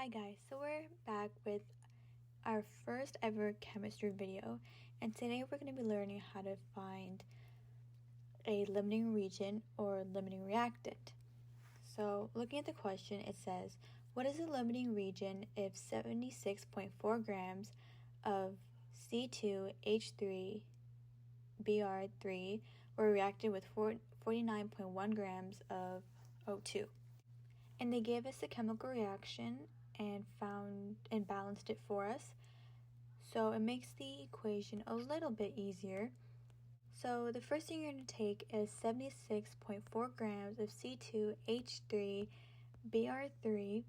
Hi guys, so we're back with our first ever chemistry video, and today we're going to be learning how to find a limiting region or limiting reactant. So looking at the question, it says, what is the limiting region if 76.4 grams of C2H3Br3 were reacted with 49.1 grams of O2? And they gave us the chemical reaction and balanced it for us. So it makes the equation a little bit easier. So the first thing you're going to take is 76.4 grams of C2H3Br3,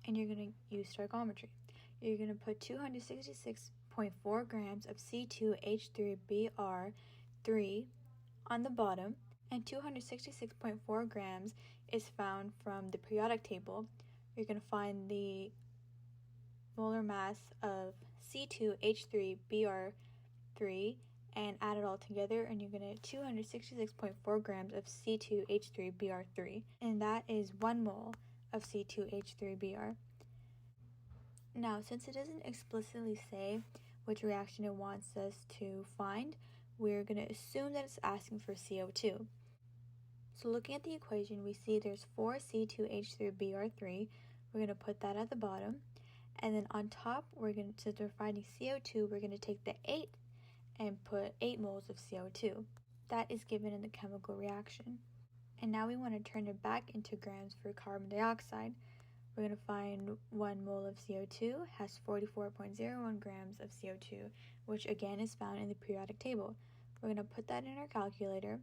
and you're going to use stoichiometry. You're going to put 266.4 grams of C2H3Br3 on the bottom, and 266.4 grams is found from the periodic table. You're going to find the molar mass of C2H3Br3 and add it all together, and you're going to 266.4 grams of C2H3Br3, and that is 1 mole of C2H3Br. Now, since it doesn't explicitly say which reaction it wants us to find, we're going to assume that it's asking for CO2. So looking at the equation, we see there's 4 C2H3Br3. We're going to put that at the bottom. And then on top, since we're finding CO2, we're going to take the 8 and put 8 moles of CO2. That is given in the chemical reaction. And now we want to turn it back into grams for carbon dioxide. We're going to find 1 mole of CO2 has 44.01 grams of CO2, which again is found in the periodic table. We're going to put that in our calculator.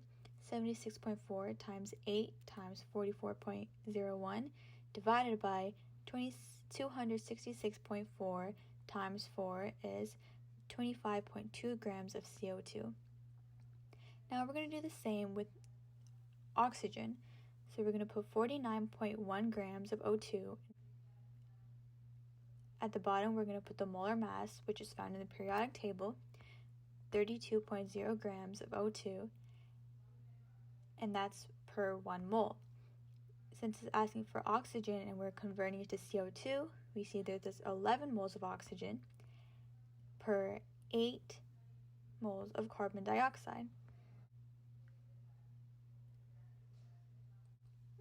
76.4 times 8 times 44.01 divided by 266.4 times 4 is 25.2 grams of CO2. Now we're going to do the same with oxygen. So we're going to put 49.1 grams of O2. At the bottom, we're going to put the molar mass, which is found in the periodic table, 32.0 grams of O2, and that's per 1 mole. Since it's asking for oxygen and we're converting it to CO2, we see that there's 11 moles of oxygen per 8 moles of carbon dioxide.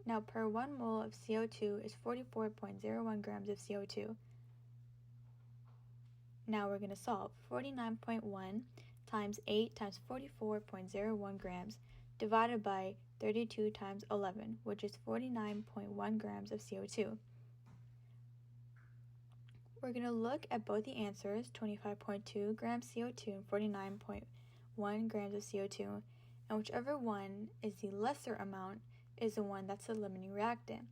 Now, per 1 mole of CO2 is 44.01 grams of CO2. Now we're going to solve. 49.1 times 8 times 44.01 grams divided by 32 times 11, which is 49.1 grams of CO2. We're going to look at both the answers, 25.2 grams CO2 and 49.1 grams of CO2, and whichever one is the lesser amount is the one that's the limiting reactant.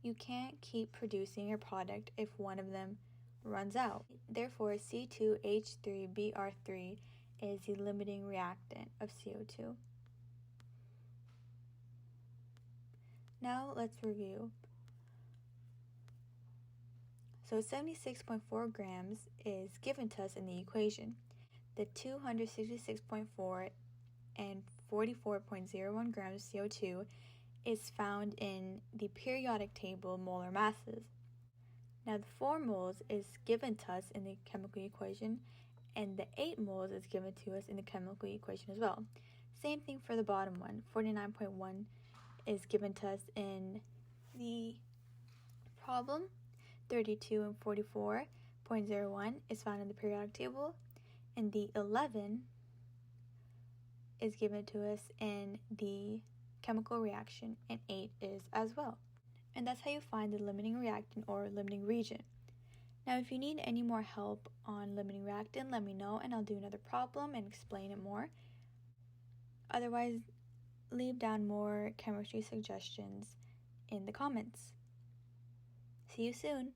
You can't keep producing your product if one of them runs out. Therefore, C2H3Br3 is the limiting reactant of CO2. Now let's review. So 76.4 grams is given to us in the equation. The 266.4 and 44.01 grams of CO2 is found in the periodic table molar masses. Now the 4 moles is given to us in the chemical equation, and the 8 moles is given to us in the chemical equation as well. Same thing for the bottom one. 49.1 is given to us in the problem. 32 and 44.01 is found in the periodic table, and the 11 is given to us in the chemical reaction, and 8 is as well. And that's how you find the limiting reactant or limiting region. Now, if you need any more help on limiting reactant, let me know and I'll do another problem and explain it more. Otherwise, leave down more chemistry suggestions in the comments. See you soon!